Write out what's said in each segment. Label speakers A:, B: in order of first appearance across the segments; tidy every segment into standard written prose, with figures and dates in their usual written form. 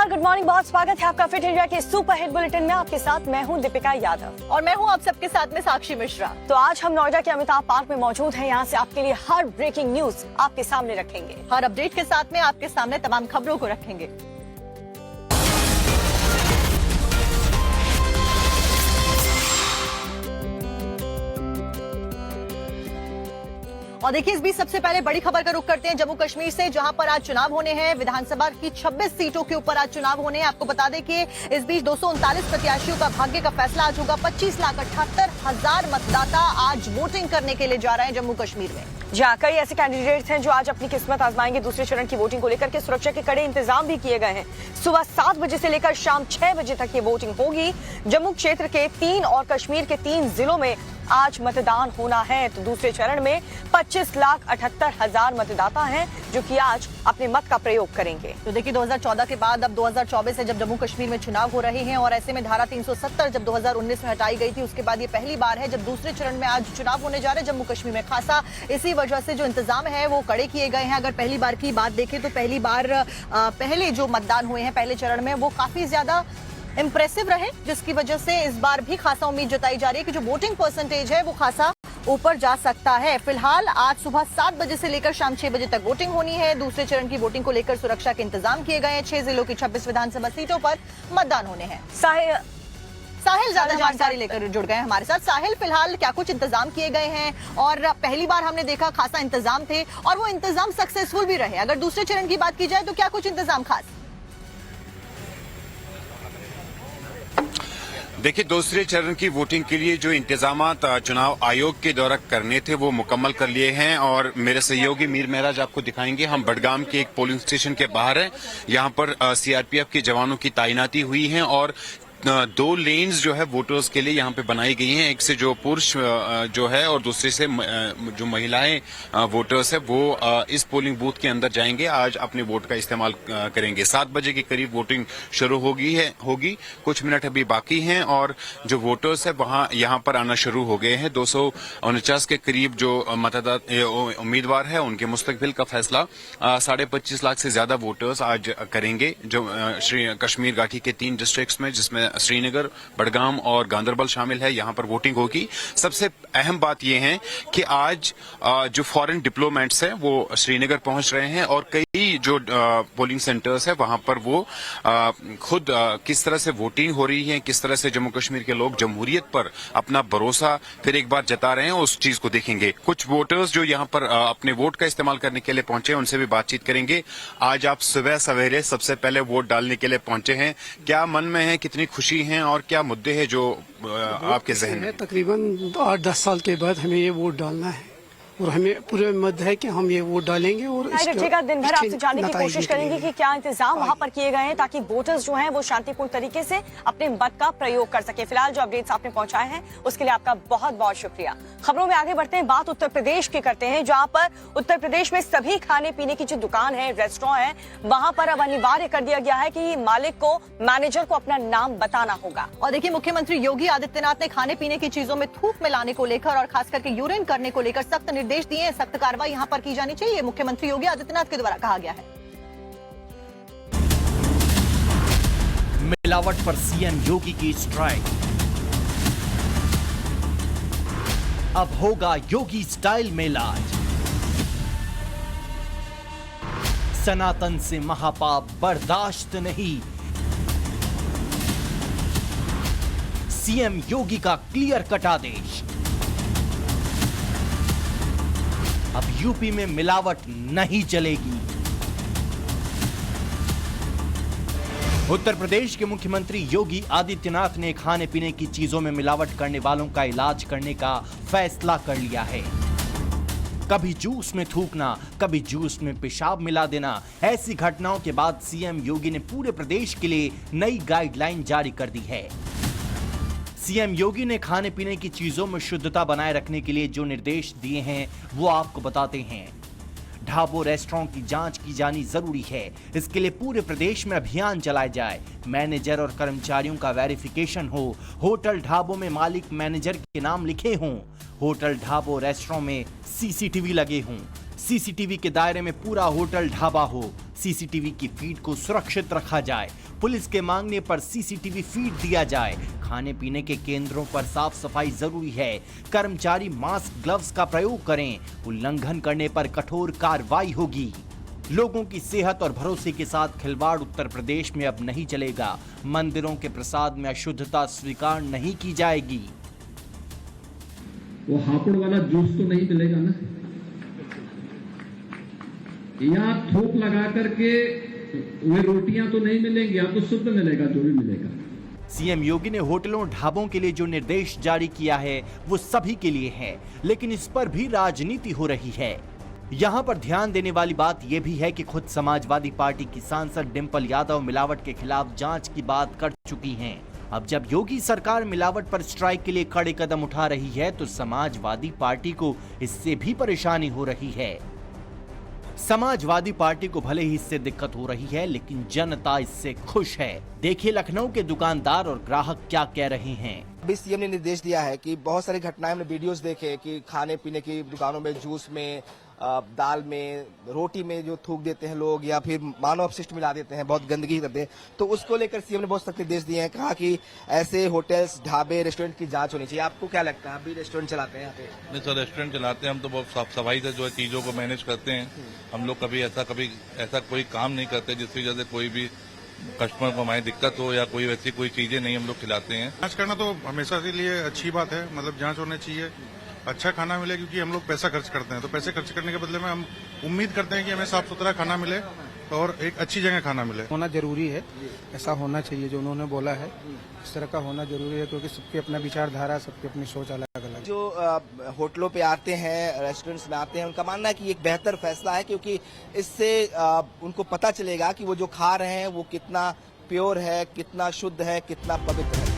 A: नमस्कार, good morning. बहुत स्वागत है आपका फिट इंडिया के सुपर हिट बुलेटिन में। आपके साथ मैं हूं दीपिका यादव
B: और मैं हूं आप सबके साथ में साक्षी मिश्रा।
A: तो आज हम नोएडा के अमिताभ पार्क में मौजूद हैं। यहाँ से आपके लिए हर ब्रेकिंग न्यूज आपके सामने रखेंगे।
B: हर अपडेट के साथ में आपके सामने तमाम खबरों को रखेंगे। और देखिए, इस बीच सबसे पहले बड़ी खबर का रुख करते हैं जम्मू कश्मीर से, जहां पर आज चुनाव होने हैं। विधानसभा की 26 सीटों के ऊपर आज चुनाव होने हैं। आपको बता दें कि इस बीच 239 प्रत्याशियों का भाग्य का फैसला आज होगा। 25,78,000 मतदाता आज वोटिंग करने के लिए जा रहे हैं जम्मू कश्मीर में।
A: जहाँ कई ऐसे कैंडिडेट्स हैं जो आज अपनी किस्मत आजमाएंगे। दूसरे चरण की वोटिंग को लेकर के सुरक्षा के कड़े इंतजाम भी किए गए हैं। सुबह 7 बजे से लेकर शाम 6 बजे तक ये वोटिंग होगी। जम्मू क्षेत्र के 3 और कश्मीर के 3 जिलों में आज मतदान होना है। तो दूसरे चरण में 25,78,000 मतदाता हैं जो कि आज अपने मत का प्रयोग करेंगे।
B: तो देखिए, 2014 के बाद अब 2024 से जब जम्मू कश्मीर में चुनाव हो रहे हैं और ऐसे में धारा 370 जब 2019 में हटाई गई थी, उसके बाद ये पहली बार है जब दूसरे चरण में आज चुनाव होने जा रहे हैं जम्मू कश्मीर में। खासा इसी वजह से जो इंतजाम है वो कड़े किए गए हैं। अगर पहली बार की बात देखें तो पहली बार पहले जो मतदान हुए हैं पहले चरण में वो काफी ज्यादा इंप्रेसिव रहे, जिसकी वजह से इस बार भी खासा उम्मीद जताई जा रही है कि जो वोटिंग परसेंटेज है वो खासा ऊपर जा सकता है। फिलहाल आज सुबह 7 बजे से लेकर शाम 6 बजे तक वोटिंग होनी है। दूसरे चरण की वोटिंग को लेकर सुरक्षा के इंतजाम किए गए हैं। 6 जिलों की 26 विधानसभा सीटों पर मतदान होने हैं। साहिल ज्यादा जानकारी लेकर जुड़ गए हैं हमारे साथ। साहिल, फिलहाल क्या कुछ इंतजाम किए गए हैं? और पहली बार हमने देखा खासा इंतजाम थे और वो इंतजाम सक्सेसफुल भी रहे। अगर दूसरे चरण की बात की जाए तो क्या कुछ इंतजाम खास?
C: देखिए, दूसरे चरण की वोटिंग के लिए जो इंतजामात चुनाव आयोग के द्वारा करने थे वो मुकम्मल कर लिए हैं और मेरे सहयोगी मीर महराज आपको दिखाएंगे। हम बडगाम के एक पोलिंग स्टेशन के बाहर हैं। यहाँ पर सीआरपीएफ के जवानों की तैनाती हुई है और 2 लेन्स जो है वोटर्स के लिए यहाँ पे बनाई गई हैं। एक से जो पुरुष जो है और दूसरे से जो महिलाएं वोटर्स है वो इस पोलिंग बूथ के अंदर जाएंगे, आज अपने वोट का इस्तेमाल करेंगे। 7 बजे के करीब वोटिंग शुरू होगी। कुछ मिनट अभी बाकी हैं और जो वोटर्स है वहाँ यहाँ पर आना शुरू हो गए हैं। 249 के करीब जो उम्मीदवार है उनके मुस्तकबिल का फैसला 25.5 लाख से ज्यादा वोटर्स आज करेंगे। जो कश्मीर घाटी के 3 डिस्ट्रिक्ट्स में, जिसमें श्रीनगर, बडगाम और गांदरबल शामिल है, यहां पर वोटिंग होगी। सबसे अहम बात यह है कि आज जो फॉरेन डिप्लोमेट्स हैं वो श्रीनगर पहुंच रहे हैं और कई जो पोलिंग सेंटर्स है वहां पर वो खुद किस तरह से वोटिंग हो रही है, किस तरह से जम्मू कश्मीर के लोग जमहूरियत पर अपना भरोसा फिर एक बार जता रहे हैं, उस चीज को देखेंगे। कुछ वोटर्स जो यहां पर अपने वोट का इस्तेमाल करने के लिए पहुंचे हैं उनसे भी बातचीत करेंगे। आज आप सुबह सवेरे सबसे पहले वोट डालने के लिए पहुंचे हैं, क्या मन में है, कितनी खुशी हैं और क्या मुद्दे हैं जो आपके जहन में?
D: तकरीबन 8-10 साल के बाद हमें ये वोट डालना है और हमें पूरे उम्मीद है कि हम ये वोट डालेंगे। और
A: दिन भर आपसे जानने की कोशिश करेंगे कि क्या इंतजाम वहां पर किए गए हैं ताकि वोटर्स जो हैं वो शांतिपूर्ण तरीके से अपने मत का प्रयोग कर सके। फिलहाल जो अपडेट्स आपने पहुंचाए हैं उसके लिए आपका बहुत बहुत शुक्रिया। खबरों में आगे बढ़ते हैं, बात उत्तर प्रदेश की करते हैं, जहाँ पर उत्तर प्रदेश में सभी खाने पीने की जो दुकान है, रेस्टोरेंट है, वहां पर अब अनिवार्य कर दिया गया है कि मालिक को, मैनेजर को अपना नाम बताना होगा।
B: और देखिए, मुख्यमंत्री योगी आदित्यनाथ ने खाने पीने की चीजों में थूक मिलाने को लेकर और खास करके यूरिन करने को लेकर सख्त निर्देश दिए हैं। सख्त कार्रवाई यहां पर की जानी चाहिए, मुख्यमंत्री योगी आदित्यनाथ के द्वारा कहा गया है।
E: मिलावट पर सीएम योगी की स्ट्राइक। अब होगा योगी स्टाइल में इलाज। सनातन से महापाप बर्दाश्त नहीं। सीएम योगी का क्लियर कट आदेश। अब यूपी में मिलावट नहीं चलेगी। उत्तर प्रदेश के मुख्यमंत्री योगी आदित्यनाथ ने खाने पीने की चीजों में मिलावट करने वालों का इलाज करने का फैसला कर लिया है। कभी जूस में थूकना, कभी जूस में पेशाब मिला देना, ऐसी घटनाओं के बाद सीएम योगी ने पूरे प्रदेश के लिए नई गाइडलाइन जारी कर दी है। सीएम योगी ने खाने पीने की चीजों में शुद्धता बनाए रखने के लिए जो निर्देश दिए हैं वो आपको बताते हैं। ढाबों, रेस्टोरेंट की जांच की जानी जरूरी है। इसके लिए पूरे प्रदेश में अभियान चलाया जाए। मैनेजर और कर्मचारियों का वेरिफिकेशन हो। होटल ढाबों में मालिक, मैनेजर के नाम लिखे हों। होटल ढाबों, रेस्टोरेंट में सीसीटीवी लगे हों। सीसीटीवी के दायरे में पूरा होटल ढाबा हो। सीसीटीवी की फीड को सुरक्षित रखा जाए। पुलिस के मांगने पर सीसीटीवी फीड दिया जाए। खाने पीने के केंद्रों पर साफ सफाई जरूरी है। कर्मचारी मास्क, ग्लव्स का प्रयोग करें। उल्लंघन करने पर कठोर कार्रवाई होगी। लोगों की सेहत और भरोसे के साथ खिलवाड़ उत्तर प्रदेश में अब नहीं चलेगा। मंदिरों के प्रसाद में अशुद्धता स्वीकार नहीं की जाएगी।
F: वो हापुड़ वाला जूस तो नहीं मिलेगा ना, या थोक लगा करके वे रोटियां तो नहीं मिलेंगी, या तो शुद्ध मिलेगा जो भी मिलेगा।
E: सीएम योगी ने होटलों, ढाबों के लिए जो निर्देश जारी किया है वो सभी के लिए है, लेकिन इस पर भी राजनीति हो रही है। यहाँ पर ध्यान देने वाली बात यह भी है कि खुद समाजवादी पार्टी की सांसद डिंपल यादव मिलावट के खिलाफ जांच की बात कर चुकी हैं। अब जब योगी सरकार मिलावट पर स्ट्राइक के लिए कड़े कदम उठा रही है तो समाजवादी पार्टी को इससे भी परेशानी हो रही है। समाजवादी पार्टी को भले ही इससे दिक्कत हो रही है, लेकिन जनता इससे खुश है। देखिए लखनऊ के दुकानदार और ग्राहक क्या कह रहे हैं।
G: अभी सीएम ने निर्देश दिया है कि बहुत सारी घटनाएं हमने वीडियोस देखे कि खाने पीने की दुकानों में, जूस में, दाल में, रोटी में जो थूक देते हैं लोग, या फिर मानव अपशिष्ट मिला देते हैं, बहुत गंदगी करते हैं। तो उसको लेकर सीएम ने बहुत सख्त निर्देश दिए हैं। कहा कि ऐसे होटल्स, ढाबे, रेस्टोरेंट की जांच होनी चाहिए। आपको क्या लगता है? आप भी रेस्टोरेंट चलाते हैं यहाँ पे?
H: नहीं सर, रेस्टोरेंट चलाते हैं हम तो बहुत साफ सफाई से जो है चीजों को मैनेज करते हैं। हम लोग कभी ऐसा कोई काम नहीं करते जिसकी वजह से कोई भी कस्टमर को हमारी दिक्कत हो या कोई वैसी कोई चीजें नहीं हम लोग खिलाते हैं।
I: जांच करना तो हमेशा के लिए अच्छी बात है, मतलब जांच होनी चाहिए, अच्छा खाना मिले, क्योंकि हम लोग पैसा खर्च करते हैं। तो पैसे खर्च करने के बदले में हम उम्मीद करते हैं कि हमें साफ सुथरा खाना मिले और एक अच्छी जगह खाना मिले।
J: होना जरूरी है, ऐसा होना चाहिए जो उन्होंने बोला है, इस तरह का होना जरूरी है, क्योंकि सबकी अपना विचारधारा, सबकी अपनी सोच अलग अलग।
G: जो होटलों पे आते हैं, रेस्टोरेंट्स में आते हैं, उनका मानना है कि एक बेहतर फैसला है, क्योंकि इससे उनको पता चलेगा कि वो जो खा रहे हैं वो कितना प्योर है, कितना शुद्ध है, कितना पवित्र है।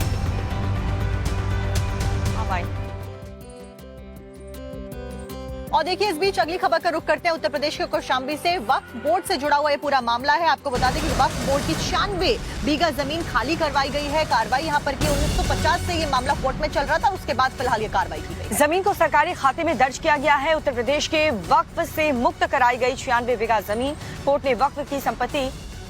B: और देखिए इस बीच अगली खबर का रुख करते हैं उत्तर प्रदेश के कौशाम्बी से। वक्फ बोर्ड से जुड़ा हुआ ये पूरा मामला है। आपको बता दें कि वक्फ बोर्ड की 96 बीघा जमीन खाली करवाई गई है। कार्रवाई यहाँ पर की 1950 से ये मामला कोर्ट में चल रहा था, उसके बाद फिलहाल ये कार्रवाई की गई।
A: जमीन को सरकारी खाते में दर्ज किया गया है। उत्तर प्रदेश के वक्फ से मुक्त कराई गई 96 बीघा जमीन कोर्ट ने वक्फ की संपत्ति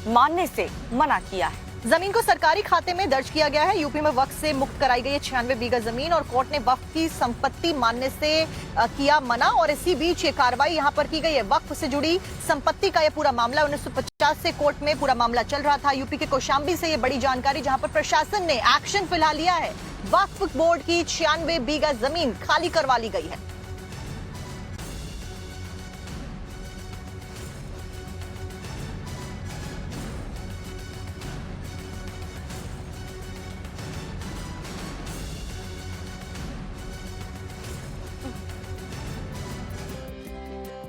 A: मानने से मना किया है।
B: जमीन को सरकारी खाते में दर्ज किया गया है। यूपी में वक्फ से मुक्त कराई गई है 96 बीघा जमीन और कोर्ट ने वक्फ की संपत्ति मानने से किया मना। और इसी बीच ये कार्रवाई यहाँ पर की गई है। वक्फ से जुड़ी संपत्ति का ये पूरा मामला 1950 से कोर्ट में पूरा मामला चल रहा था। यूपी के कौशाम्बी से ये बड़ी जानकारी, जहाँ पर प्रशासन ने एक्शन फिलहाल लिया है। वक्फ बोर्ड की 96 बीघा जमीन खाली करवा ली गई है।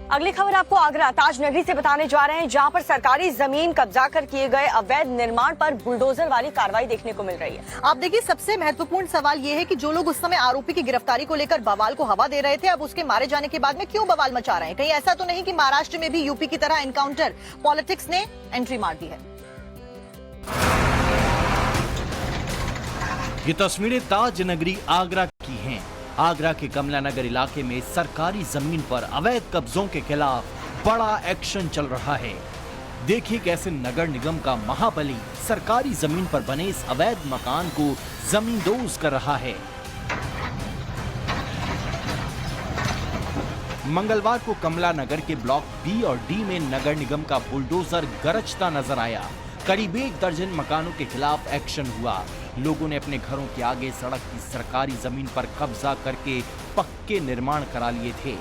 A: अगली खबर आपको आगरा ताज नगरी से बताने जा रहे हैं, जहां पर सरकारी जमीन कब्जा कर किए गए अवैध निर्माण पर बुलडोजर वाली कार्रवाई देखने को मिल रही है।
B: आप देखिए सबसे महत्वपूर्ण सवाल ये है कि जो लोग उस समय आरोपी की गिरफ्तारी को लेकर बवाल को हवा दे रहे थे, अब उसके मारे जाने के बाद में क्यों बवाल मचा रहे हैं? कहीं ऐसा तो नहीं कि महाराष्ट्र में भी यूपी की तरह एनकाउंटर पॉलिटिक्स ने एंट्री मार दी है?
E: ये तस्वीरें ताज नगरी आगरा की हैं। आगरा के कमला नगर इलाके में सरकारी जमीन पर अवैध कब्जों के खिलाफ बड़ा एक्शन चल रहा है। देखिए कैसे नगर निगम का महाबली सरकारी जमीन पर बने इस अवैध मकान को जमींदोज कर रहा है। मंगलवार को कमला नगर के ब्लॉक बी और डी में नगर निगम का बुलडोजर गरजता नजर आया। करीब 1 दर्जन मकानों के खिलाफ एक्शन हुआ। लोगों ने अपने घरों के आगे सड़क की सरकारी जमीन पर कब्जा करके पक्के निर्माण करा लिए थे।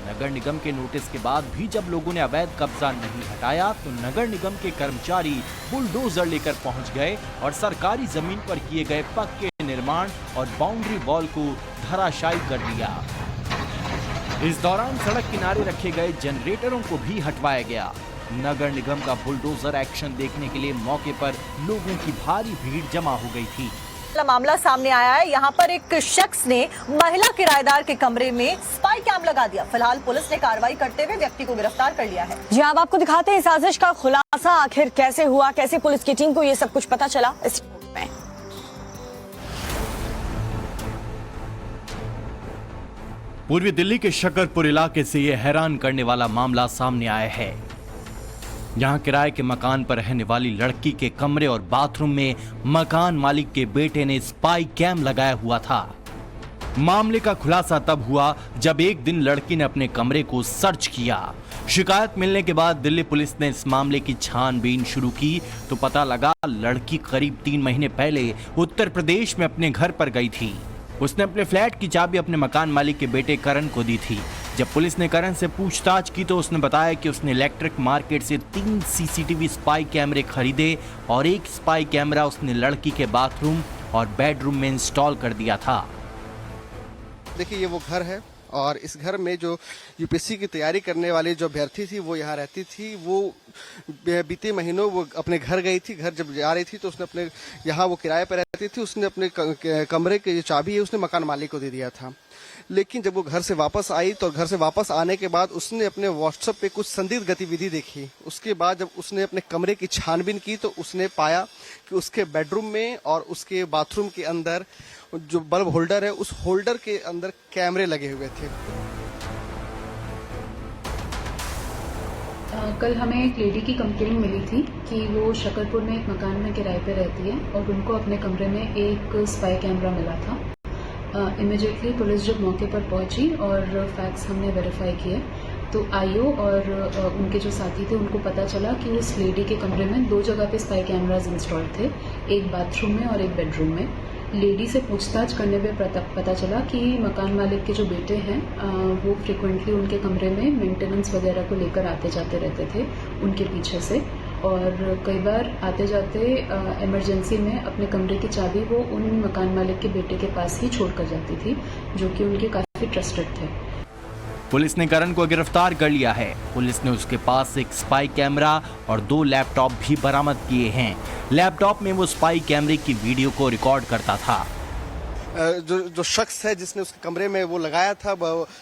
E: नगर निगम के नोटिस के बाद भी जब लोगों ने अवैध कब्जा नहीं हटाया तो नगर निगम के कर्मचारी बुलडोजर लेकर पहुंच गए और सरकारी जमीन पर किए गए पक्के निर्माण और बाउंड्री वॉल को धराशायी कर दिया। इस दौरान सड़क किनारे रखे गए जनरेटरों को भी हटवाया गया। नगर निगम का बुलडोजर एक्शन देखने के लिए मौके पर लोगों की भारी भीड़ जमा हो गई थी।
B: मामला सामने आया है। यहाँ पर एक शख्स ने महिला किराएदार के कमरे में स्पाई कैम लगा दिया। फिलहाल पुलिस ने कार्रवाई करते हुए व्यक्ति को गिरफ्तार कर लिया है।
A: जी अब आपको दिखाते हैं साजिश का खुलासा आखिर कैसे हुआ, कैसे पुलिस की टीम को ये सब कुछ पता चला इस रिपोर्ट में।
E: पूर्वी दिल्ली के शकरपुर इलाके से यह हैरान करने वाला मामला सामने आया है। यहाँ किराए के मकान पर रहने वाली लड़की के कमरे और बाथरूम में मकान मालिक के बेटे ने स्पाई कैम लगाया हुआ था। मामले का खुलासा तब हुआ जब एक दिन लड़की ने अपने कमरे को सर्च किया। शिकायत मिलने के बाद दिल्ली पुलिस ने इस मामले की छानबीन शुरू की तो पता लगा लड़की करीब 3 महीने पहले उत्तर प्रदेश में अपने घर पर गई थी। उसने अपने फ्लैट की चाबी अपने मकान मालिक के बेटे करण को दी थी। जब पुलिस ने करण से पूछताछ की तो उसने बताया कि उसने इलेक्ट्रिक मार्केट से 3 सीसीटीवी स्पाई कैमरे खरीदे और एक स्पाई कैमरा उसने लड़की के बाथरूम और बेडरूम में इंस्टॉल कर दिया था।
G: देखिए, ये वो घर है और इस घर में जो यूपीएससी की तैयारी करने वाली जो अभ्यर्थी थी वो यहाँ रहती थी। वो बीते महीनों वो अपने घर गई थी। घर जब जा रही थी तो उसने अपने यहाँ वो किराए पर रहती थी, उसने अपने कमरे की जो चाबी है उसने मकान मालिक को दे दिया था। लेकिन जब वो घर से वापस आई तो घर से वापस आने के बाद उसने अपने व्हाट्सएप पे कुछ संदिग्ध गतिविधि देखी। उसके बाद जब उसने अपने कमरे की छानबीन की तो उसने पाया कि उसके बेडरूम में और उसके बाथरूम के अंदर जो बल्ब होल्डर है उस होल्डर के अंदर कैमरे लगे हुए थे।
K: कल हमें एक लेडी की कंप्लेंट मिली थी कि वो शकरपुर में एक मकान में किराए पे रहती है और उनको अपने कमरे में एक स्पाई कैमरा मिला था। इमीडिएटली पुलिस जब मौके पर पहुंची और फैक्ट्स हमने वेरीफाई किए तो आईओ और उनके जो साथी थे उनको पता चला कि उस लेडी के कमरे में 2 जगह पे स्पाई कैमराज इंस्टॉल थे, एक बाथरूम में और एक बेडरूम में। लेडी से पूछताछ करने पे पता चला कि मकान मालिक के जो बेटे हैं वो फ्रिक्वेंटली उनके कमरे में मेंटेनेंस वगैरह को लेकर आते जाते रहते थे उनके पीछे से, और कई बार आते जाते इमरजेंसी में अपने कमरे की चाबी वो उन मकान मालिक के बेटे के पास ही छोड़ कर जाती थी, जो कि उनके काफ़ी ट्रस्टेड थे।
E: पुलिस ने करण को गिरफ्तार कर लिया है। पुलिस ने उसके पास एक स्पाई कैमरा और 2 लैपटॉप भी बरामद किए हैं। लैपटॉप में वो स्पाई कैमरे की वीडियो को रिकॉर्ड करता था।
G: जो शख्स है जिसने उसके कमरे में वो लगाया था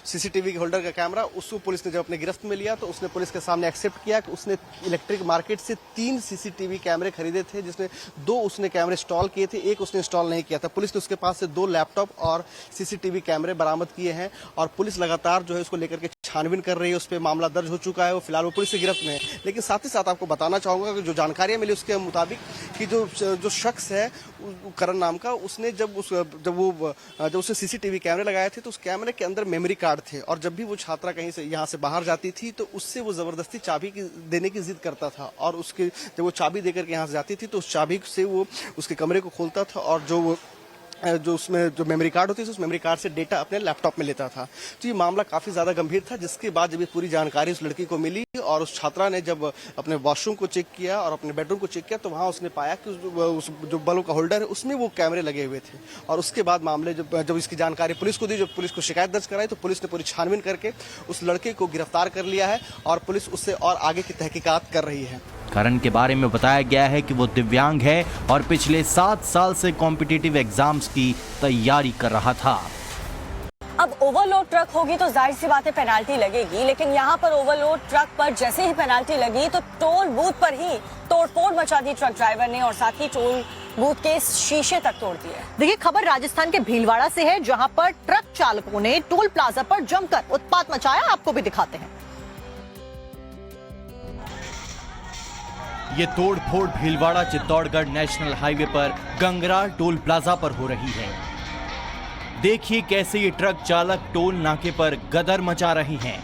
G: सीसीटीवी के होल्डर का कैमरा, उसको पुलिस ने जब अपने गिरफ्त में लिया तो उसने पुलिस के सामने एक्सेप्ट किया कि उसने इलेक्ट्रिक मार्केट से 3 सीसीटीवी कैमरे खरीदे थे, जिसमें 2 उसने कैमरे इंस्टॉल किए थे, एक उसने इंस्टॉल नहीं किया था। पुलिस ने उसके पास से 2 लैपटॉप और सीसीटीवी कैमरे बरामद किए हैं और पुलिस लगातार जो है उसको लेकर के छानबीन कर रही है। उस पर मामला दर्ज हो चुका है, वो फिलहाल वो पुलिस की गिरफ्त में है। लेकिन साथ ही साथ आपको बताना चाहूंगा कि जो जानकारियां मिली उसके मुताबिक कि जो शख्स है करण नाम का, उसने जब उसने सीसीटीवी कैमरे लगाए थे तो उस कैमरे के अंदर मेमोरी कार्ड थे और जब भी वो छात्रा कहीं से यहाँ से बाहर जाती थी तो उससे वो जबरदस्ती चाबी देने की जिद करता था और उसके जब वो चाबी देकर के यहाँ से जाती थी तो उस चाबी से वो उसके कमरे को खोलता था और जो उसमें जो मेमोरी कार्ड होती थी उस मेमोरी कार्ड से डेटा अपने लैपटॉप में लेता था। तो ये मामला काफ़ी ज़्यादा गंभीर था, जिसके बाद जब ये पूरी जानकारी उस लड़की को मिली और उस छात्रा ने जब अपने वॉशरूम को चेक किया और अपने बेडरूम को चेक किया तो वहाँ उसने पाया कि उस जो बल्ब का होल्डर है उसमें वो कैमरे लगे हुए थे। और उसके बाद मामले जब इसकी जानकारी पुलिस को दी, जब पुलिस को शिकायत दर्ज कराई तो पुलिस ने पूरी छानबीन करके उस लड़के को गिरफ्तार कर लिया है और पुलिस उससे और आगे की तहकीकात कर रही है।
E: करण के बारे में बताया गया है कि वो दिव्यांग है और पिछले 7 साल से कॉम्पिटिटिव एग्जाम्स की तैयारी कर रहा था।
A: अब ओवरलोड ट्रक होगी तो जाहिर सी बात है पेनाल्टी लगेगी, लेकिन यहाँ पर ओवरलोड ट्रक पर जैसे ही पेनाल्टी लगी तो टोल बूथ पर ही तोड़फोड़ मचा दी ट्रक ड्राइवर ने और साथ ही टोल बूथ के शीशे तक तोड़ दिए।
B: देखिए, खबर राजस्थान के भीलवाड़ा से है, जहां पर ट्रक चालकों ने टोल प्लाजा पर जमकर उत्पात मचाया। आपको भी दिखाते हैं।
E: ये तोड़फोड़ भीलवाड़ा चित्तौड़गढ़ नेशनल हाईवे पर गंगरार टोल प्लाजा पर हो रही है। देखिए कैसे ये ट्रक चालक टोल नाके पर गदर मचा रही हैं।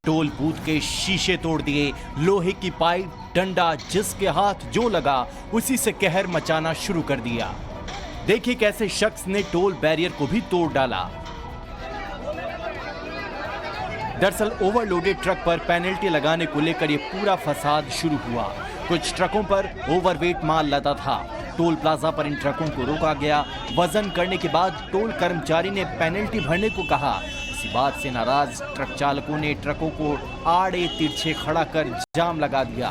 E: टोल बूथ के शीशे तोड़ दिए, लोहे की पाइप, डंडा जिसके हाथ जो लगा उसी से कहर मचाना शुरू कर दिया। देखिए कैसे शख्स ने टोल बैरियर को भी तोड़ डाला। दरअसल ओवरलोडेड ट्रक पर पेनल्टी लगाने को लेकर ये पूरा फसाद शुरू हुआ। कुछ ट्रकों पर ओवरवेट माल लदा था। टोल प्लाजा पर इन ट्रकों को रोका गया। वजन करने के बाद टोल कर्मचारी ने पेनल्टी भरने को कहा। इसी बात से नाराज ट्रक चालकों ने ट्रकों को आड़े तिरछे खड़ा कर जाम लगा दिया।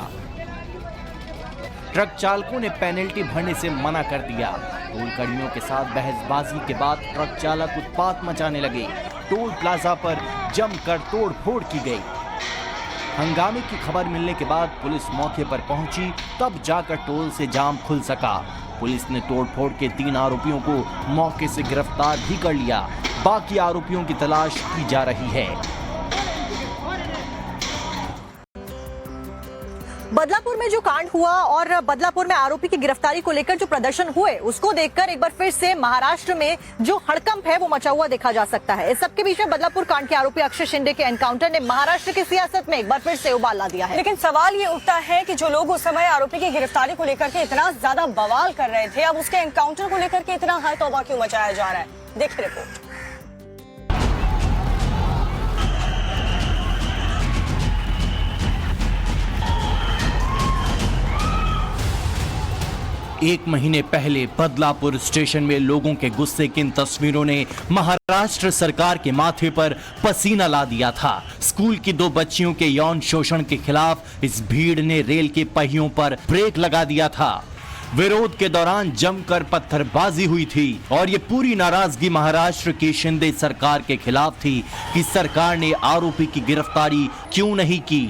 E: ट्रक चालकों ने पेनल्टी भरने से मना कर दिया। टोल कर्मियों के साथ बहसबाजी के बाद ट्रक चालक उत्पात मचाने लगे। टोल प्लाजा पर जमकर तोड़फोड़ की गई। हंगामे की खबर मिलने के बाद पुलिस मौके पर पहुंची, तब जाकर टोल से जाम खुल सका। पुलिस ने तोड़फोड़ के 3 आरोपियों को मौके से गिरफ्तार भी कर लिया। बाकी आरोपियों की तलाश की जा रही है।
B: बदलापुर में जो कांड हुआ और बदलापुर में आरोपी की गिरफ्तारी को लेकर जो प्रदर्शन हुए, उसको देखकर एक बार फिर से महाराष्ट्र में जो हड़कंप है वो मचा हुआ देखा जा सकता है। इस सबके बीच में बदलापुर कांड के आरोपी अक्षय शिंदे के एनकाउंटर ने महाराष्ट्र की सियासत में एक बार फिर से उबाल ला दिया है।
A: लेकिन सवाल ये उठता है कि जो लोग उस समय आरोपी की गिरफ्तारी को लेकर के इतना ज्यादा बवाल कर रहे थे, अब उसके एनकाउंटर को लेकर के इतना हाय तौबा क्यों मचाया जा रहा है? देखिए रिपोर्ट।
E: एक महीने पहले बदलापुर स्टेशन में लोगों के गुस्से की इन तस्वीरों ने महाराष्ट्र सरकार के माथे पर पसीना ला दिया था। स्कूल की 2 बच्चियों के यौन शोषण के खिलाफ इस भीड़ ने रेल के पहियों पर ब्रेक लगा दिया था। विरोध के दौरान जमकर पत्थरबाजी हुई थी और ये पूरी नाराजगी महाराष्ट्र की शिंदे सरकार के खिलाफ थी कि सरकार ने आरोपी की गिरफ्तारी क्यों नहीं की।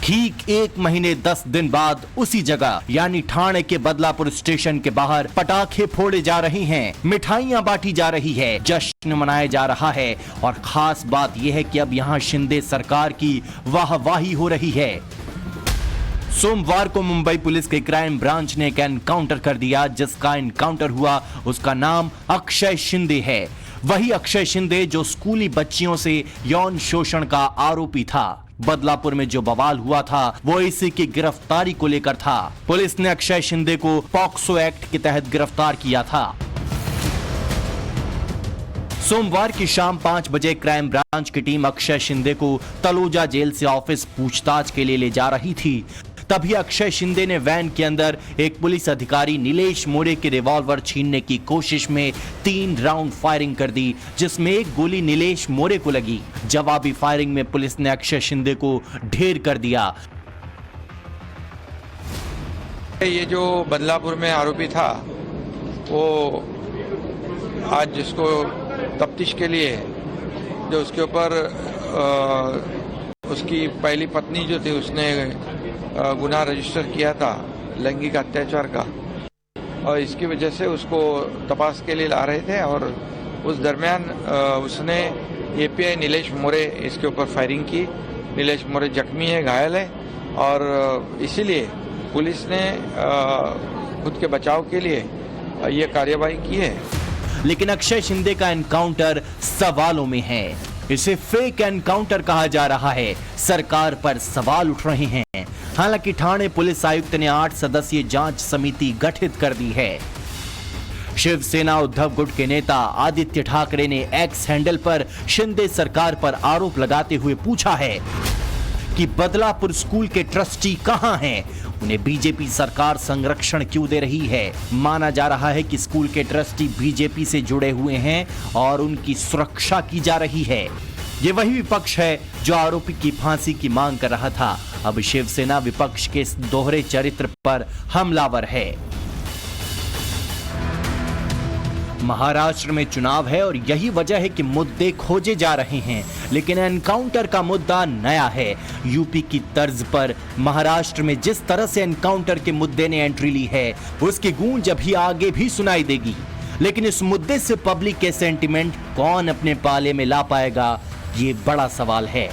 E: ठीक 1 महीने 10 दिन बाद उसी जगह यानी ठाणे के बदलापुर स्टेशन के बाहर पटाखे फोड़े जा रहे हैं, मिठाइयां बांटी जा रही है, जश्न मनाया जा रहा है और खास बात यह है कि अब यहां शिंदे सरकार की वाहवाही हो रही है। सोमवार को मुंबई पुलिस के क्राइम ब्रांच ने एक एनकाउंटर कर दिया। जिसका एनकाउंटर हुआ उसका नाम अक्षय शिंदे है। वही अक्षय शिंदे जो स्कूली बच्चियों से यौन शोषण का आरोपी था। बदलापुर में जो बवाल हुआ था वो इसी की गिरफ्तारी को लेकर था। पुलिस ने अक्षय शिंदे को पॉक्सो एक्ट के तहत गिरफ्तार किया था। सोमवार की शाम 5 बजे क्राइम ब्रांच की टीम अक्षय शिंदे को तलोजा जेल से ऑफिस पूछताछ के लिए ले जा रही थी। तभी अक्षय शिंदे ने वैन के अंदर एक पुलिस अधिकारी नीलेश मोरे के रिवॉल्वर छीनने की कोशिश में 3 राउंड फायरिंग कर दी, जिसमें एक गोली नीलेश मोरे को लगी। जवाबी फायरिंग में पुलिस ने अक्षय शिंदे को ढेर कर दिया।
L: ये जो बदलापुर में आरोपी था वो आज जिसको तफ्तीश के लिए जो उसके ऊपर उसकी पहली पत्नी जो थी उसने गुनाह रजिस्टर किया था लैंगिक अत्याचार का, और इसकी वजह से उसको तपास के लिए ला रहे थे और उस दरमियान उसने एपीआई नीलेश मोरे इसके ऊपर फायरिंग की। नीलेश मोरे जख्मी है, घायल है और इसीलिए पुलिस ने खुद के बचाव के लिए ये कार्यवाही की है।
E: लेकिन अक्षय शिंदे का एनकाउंटर सवालों में है। इसे फेक एनकाउंटर कहा जा रहा है। सरकार पर सवाल उठ रहे हैं। हालांकि ठाणे पुलिस आयुक्त ने 8 सदस्यीय जांच समिति गठित कर दी है। शिवसेना उद्धव गुट के नेता आदित्य ठाकरे ने एक्स हैंडल पर शिंदे सरकार पर आरोप लगाते हुए पूछा है कि बदलापुर स्कूल के ट्रस्टी कहां हैं? उन्हें बीजेपी सरकार संरक्षण क्यों दे रही है? माना जा रहा है कि स्कूल के ट्रस्टी बीजेपी से जुड़े हुए हैं और उनकी सुरक्षा की जा रही है। ये वही विपक्ष है जो आरोपी की फांसी की मांग कर रहा था। अब शिवसेना विपक्ष के इस दोहरे चरित्र पर हमलावर है। महाराष्ट्र में चुनाव है और यही वजह है कि मुद्दे खोजे जा रहे हैं। लेकिन एनकाउंटर का मुद्दा नया है। यूपी की तर्ज पर महाराष्ट्र में जिस तरह से एनकाउंटर के मुद्दे ने एंट्री ली है उसकी गूंज अभी आगे भी सुनाई देगी। लेकिन इस मुद्दे से पब्लिक के सेंटिमेंट कौन अपने पाले में ला पाएगा, ये बड़ा सवाल है।